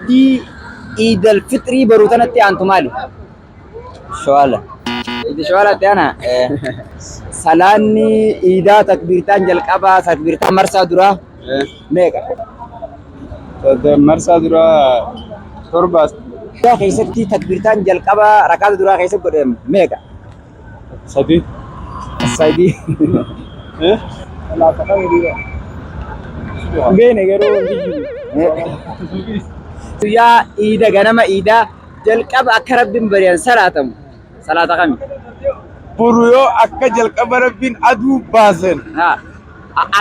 دي عيد الفطر بروتنا تي أنتم مالي شوالا إذا شوالا تيانا سلاني إذا تكبيرتان جلقابا تكبيرتان مرسا درا ميكا مرسى درا تربة يا خيستي تكبيرتان جلقابا ركاد درا خيست قدام ميكا سدي سايدي إيه لا تكمل بين غيرو يا إذا جنما إذا جلقاب أكرب بن بريان صلاة كم بريو أكجل كبر بين أدو بازن ها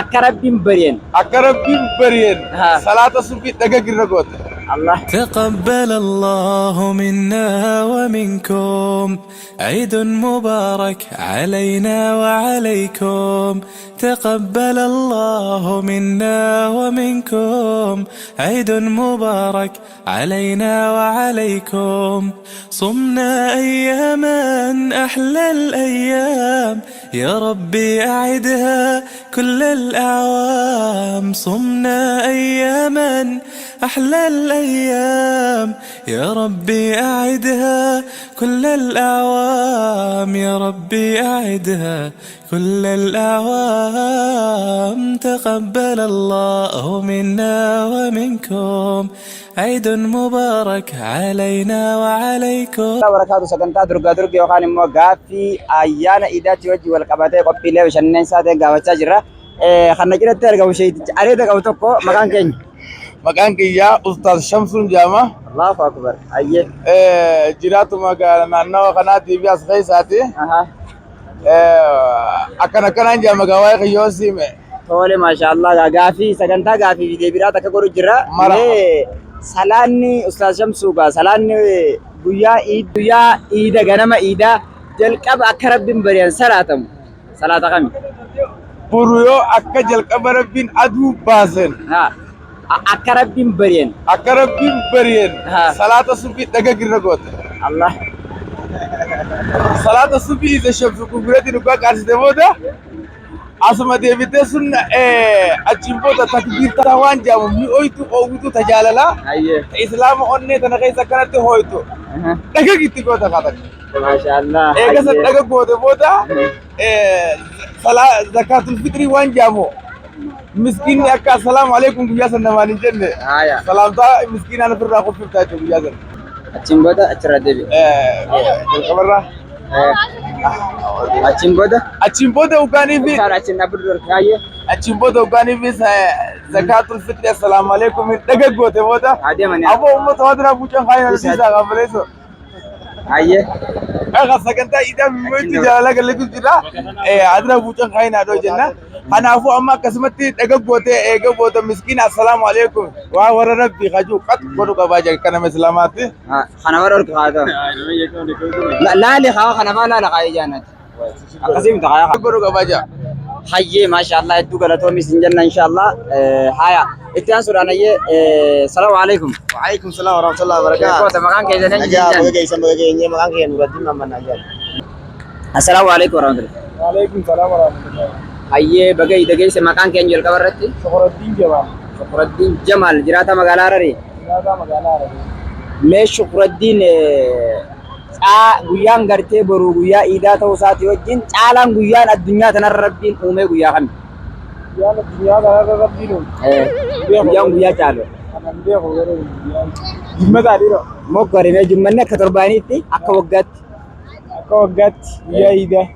أكرب بن بريان أكرب بين بريان ها. صلاة سبي دقق الرقوت الله تقبل الله منا ومنكم عيد مبارك علينا وعليكم تقبل الله منا ومنكم عيد مبارك علينا وعليكم صمنا أياما أحلى الأيام يا ربي أعدها كل الأعوام صمنا أياما أحلى الأيام يا ربي أعدها كل الأعوام يا ربي أعدها كل الأعوام تقبل الله منا ومنكم عيد مبارك علينا وعليكم. الله بركاته سكنتا درجة يوكان موقافي أيانا إذا توجه والكباتة قبيلة وشنن ساعة قاوتة جرا خلنا كده ترجع وشيء أريد قاوتكو مكان كين مكان كيا أستاذ شمسون جامع الله أكبر أيه جراتو مكان نانو قناتي بياس خيساتي أكنا جامع قواي خيوسي مه تولي ما شاء الله قافي سكنتا قافي في دبيرات كقولوا جرا سلاني أستاذ شمسوبا سلاني بويا إيدا غنما إيدا جلقاب أكرب بن بريان صلاة كم بريو أكجل كبر بين أدو بازن ها أكرب بن بريان أكرب بين بريان ها. صلاة سبي دقق الرقوت الله صلاة الصبح إذا شفت كبرتي نقول كارس دمودا أسمع ديفيد سن أجيبه تكبير تاوان جامو مي أويتو أويتو تجاللا أيه إسلام أني تناقي سكرت هويتو دقق كتير كذا ما شاء الله إيه كذا دقق بودا صلاة زكاة الفطر وان جامو مسكين أكا السلام عليكم بياسن نماني جنة سلام تا مسكين أنا في الراقو في بتاعته بياسن أتشمبودا أتشردبي الخبر أتشمبودا وكاني في أتشمبودا وكاني في زكاة الفطر السلام عليكم دقق بودا أبو أمة هذا بوجان خاين السيسا قبليسو أيه أخا سكنتا إذا ميت جالا قال لك كذا هذا بوجان خاين هذا جنة أنا أفو أما كسمتي دقق بودا مسكين السلام عليكم وورا ربي خجو قط بدو كباجا كنا مسلماتي خنا ورك هذا لا لا خنا ما لا لا جانت قسم تخايا بدو كباجا حي ما شاء الله يدو غلطو مسنجنا إن شاء الله هيا اتيان سورة نية السلام عليكم وعليكم السلام ورحمة الله وبركاته. كوتا مكان كيزا نجي أجا بقى يسمى بقى إني مكان كي نقدم من أجل. السلام عليكم ورحمة الله وعليكم السلام ورحمة الله حي بقى إذا جيس مكان كي نجول كبرتي شكر الدين جمال شكر الدين جمال جراتا مقالا رري هذا مقالة مي شكر الدين guyaan gartee boru guyyaa iidaa ta'uu isaati wajjin caalaan guyyaan addunyaa tanarra rabbiin uume guyyaa kami يلا الدنيا هذا ربينو guyyaan guyyaa caalu أنا بدي أقول لك جمّة تعريرة mokkorime jummanni akka torbaaniitti akka waggaatti كوجات يا إيدا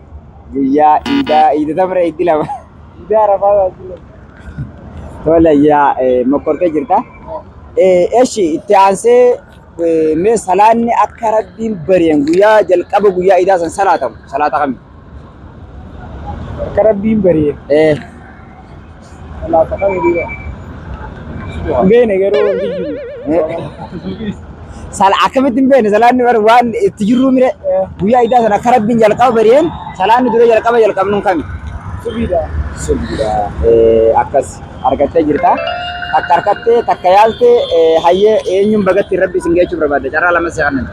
guyyaa iida tamre itti lama إيدا رفاعة tola yaa mokkortee jirta eshi itti aansee mee salaanni akka rabbiin bari'an guyyaa jalqaba guyyaa iidaa san salaata kami كربين بريه لا تكمل بين غيره sal akkamittiin beekne salaanni bar waan itti jirru mire guyyaa iidaa sana akka rabbiin jalqaba bari'an salaanni dura jalqabnuun kami subida akkas argattee jirta takka harkattee takka yaaltee hayyee eenyuun bagatti rabbi isin geechuu barbaadde carraa lama seeqannan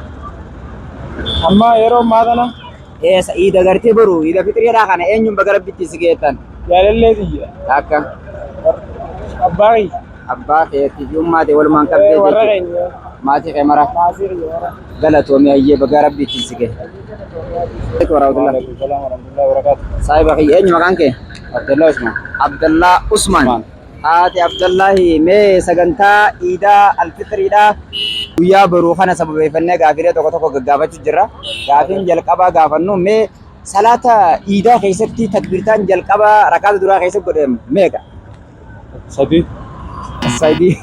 أما يرو ماذا iida gartee boru iida fixiriidhaa kana eenyuun baga rabbitti si geettan يا للذي akka أباي abbaa keetii fi ummaa ta'e walumaan qabdee jechuudha. Maatii kee mara. Galatoomii hayyee bagaa rabbi ittiin si gahe. Saahiba kiyya eenyu maqaan kee? Abdullah Usman. Abdallaa Usman. Haati Abdallahi mee sagantaa Iidaa Alfitiriidhaa guyyaa baruu kana sababeeffannee gaafiilee tokko tokko gaggaafachuu jirra. Gaafiin jalqabaa gaafannu mee salaata Iidaa keessatti takbiirtaan jalqabaa rakaata duraa keessatti godhamu meeqa? Sadii. Sadii.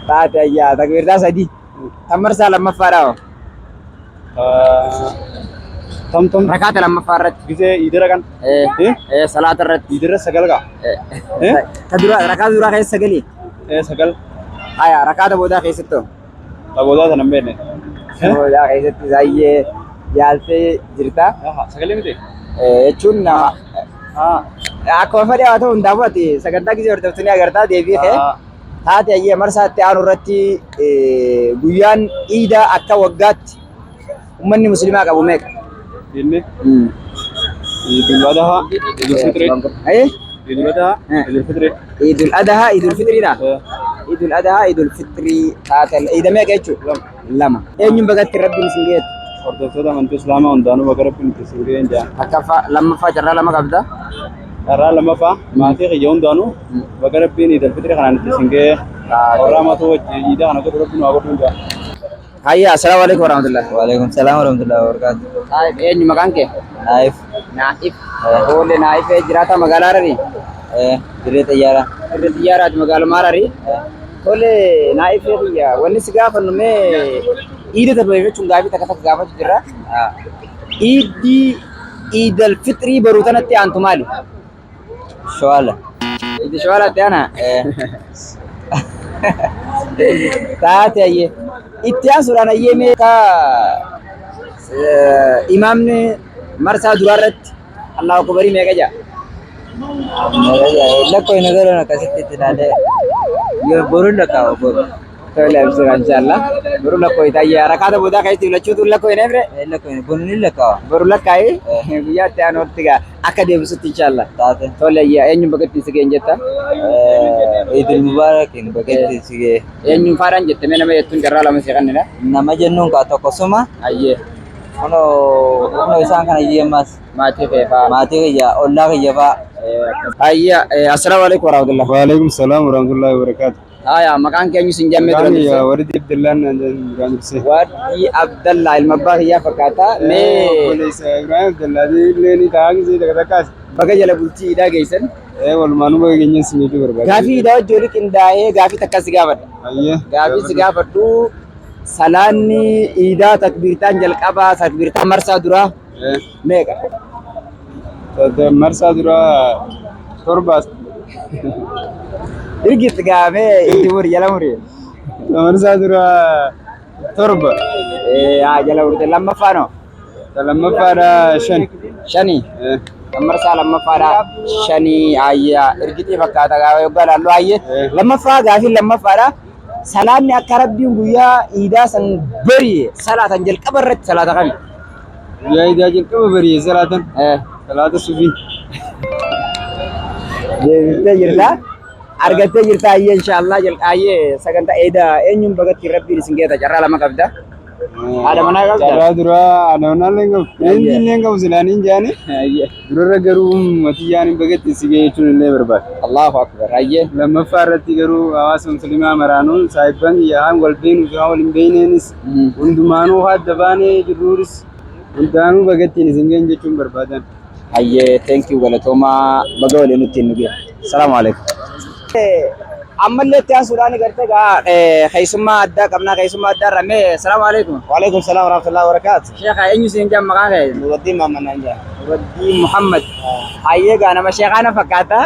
Taate ayyaa takbiirtaa sadii. Kan marsaa lammaffaadhaa. Tam. Rakaata lammaffaa irratti. Gisee idira kan. Salaata irratti. Idira sagal ka. Rakaata duraa keessa sagalii. Sagal. Haya rakaata boodaa keessatti. Boodaa sana hin beekne. Boodaa keessatti baay'ee yaaltee jirta. Sagalee miti. Jechuun akkuma fedhe haa ta'u hundaafuu ati sagantaa gisee hordoftanii agartaa deebii kee. Taate ayyee marsaatti aanu irratti guyyaan Iidaa akka waggaatti ummanni musliimaa qabu meeqa? Inni Idul Adha, Idul Fitri. Idul Adha, Idul Fitri. Idul Adha, Idul Fitriidha. Idul Adha, Idul Fitri taate Iida meeqa jechuudha? Lama. Eenyuun bagatti rabbiin isin geessu? Hordoftoota amantii Islaamaa hundaanuu bakka rabbiin itti isin ga'een jaa. Akka lammaffaa carraa lama qabda? Carraa lammaffaa maatii kiyya hundaanuu bakka rabbiin Idul Fitri kanaan itti isin ga'ee warra matuu wajjin Iida kana godhu rabbiin waa godhuun jaa. Hayya, assalamu alaikum warahmatullahi. Waalaikumsalam warahmatullahi wabarakatuh. Taa'ib eenyu maqaan kee? Naif. Naif. Oole Naif jiraata magaalaa Hararii? Dirree Xiyyaara. Dirree Xiyyaaraati magaaluma Hararii? Oole Naif kiyya wanni si gaafannu mee Iida sababeeffachuun gaafii takka takka gaafachuu jirra. Iidal Fitrii baruu tanatti aantu maali? Shawala. Iidi Shawalaatti aana? Taate ayyee. Itti aansuudhaan ayyee meeqa imaamni marsaa duraa irratti Allahu Akbar meeqa jaa? Lakkoo hin agarre akkasitti itti ilaalee boruun lakkaa'u boru. Tole absira inshallah. Boru lakkoo itayyaa rakaata boodaa keessatti filachuutu lakkoo hin ebre? Lakkoo hin boruun hin lakkaa'u. Boru lakkaa'ee guyyaa itti aanu walitti gaa akka deebisutti inshallah. Taate. Tole ayyaa eenyuun bakka si ga'een jetta? Idil Mubaarakiin bakka itti si ga'e. Eenyuun faadhaan jette mee nama jettuun carraa lama si kannina? Nama jennuun kaa tokkosuma. Ayyee. Kunoo isaan kana iyyeemmas. Maatii kee fa'aa. Maatii kiyya ollaa kiyya fa'aa. Ayyaa assalamu alaikum warahmatullahi. Waalaikumsalam warahmatullahi wabarakatuh. Haya maqaan keenyu sin jammee dura Ya wardi Abdullah kan durse. Wardi Abdallah ilma abbaa kiyyaa fakkaata. Boleh saya Ibrahim Abdullah ni taangi sih dekat-dekat. Baga jala bultii Iidaa geessan. Walumaanuu baga keenya siniitu barbaada. Gaafii Iidaa wajjin walitti qindaa'ee gaafii takka si gaafadha. Gaafii si gaafadhu salaanni Iidaa takbiirtaan jalqabaa takbiirtaan marsaa duraa meeqa? Marsaa duraa torbaas. Irgit gaafee itti muri jala muri. Marsaa duraa torba. Jala muri lammaffaanoo? Lammaffaadha shan. Shanii? Marsaa lammaffaadha shanii ayyaa irgitii fakkaata gaafee yoggaa laalluu ayyee. Lammaffaa gaafiin lammaffaadha. Salaanni akka rabbiin guyyaa Iidaa san bari'e salaatan jalqaba irratti salaata kami? Guyyaa Iidaa jalqaba bari'e salaatan? Salaata subii. Deebitee jirta? Argattee jirta ayyee inshallah jalqaayee sagantaa Iidaa eenyuun bagatti rabbiin isin geeta carraa lama qabda? Haadha manaa qabda? Carraa duraa haadha manaa illee qabu. Eenyuun illee qabu silaaniin jaani? Durarra garuu matiyyaan bagatti isin ga'e jechuun illee barbaada. Allahu akbar ayyee. Lammaffaa irratti garuu hawaasa musliimaa maraanuun saahibban yaa'an wal beeknu fi wal hin beekneenis hundumaanuu adda baanee jirruuris hundaanuu bagattiin isin ga'e jechuun barbaadan. Ayyee thank you galatoomaa baga waliin nutti hin nuge. Salaamu alaikum. Ammallee itti aansuudhaan gartee gaa keessummaa addaa qabnaa keessummaa addaa ramee salaamu alaikum. Waalaikumsalam warahmatullahi wabarakatuh. Sheekha eenyu siin jam maqaan kee? Nuruddin Muhammad Nanja. Nuruddin Muhammad. Ayyee gaa nama sheekhaana fakkaata.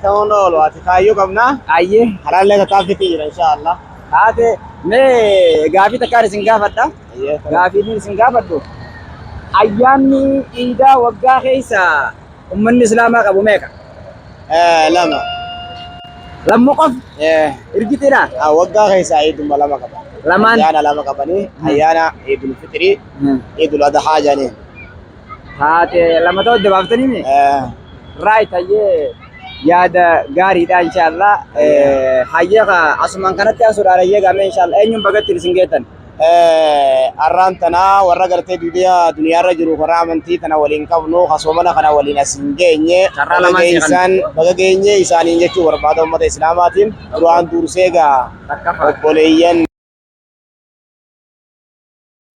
Ta'uun oolu ati kaayyoo qabnaa? Ayyee. Halaallee tattaaffitii jira inshallah. Taate mee gaafii takkaan isin gaafadha. Gaafii isin gaafadhu. Ayyaanni Iidaa waggaa keessa ummanni Islaamaa qabu meeqa? Lama. Lammu qof? Irgitiidha? Waggaa keessa Iiduma lama qaba. Lamaan? Ayyaana lama qabanii ayyaana Iidul Fitrii, Iidul Adhaa jedhanii. Taate lama ta'uu dabaaftanii? Right ayyee. yaada gaariidha inshallah hayyaqa asumaan kanatti asuudhaan hayyaqa mee inshallah eenyuun bagatti isin geettan arraan tanaa warra gartee duniyaarra jiru karaa amantii tana waliin qabnu hasoomana kana waliin asin geenye baga geenye isaaniin jechuu barbaada ummata islaamaatiin duraan dursee gaa obboleeyyan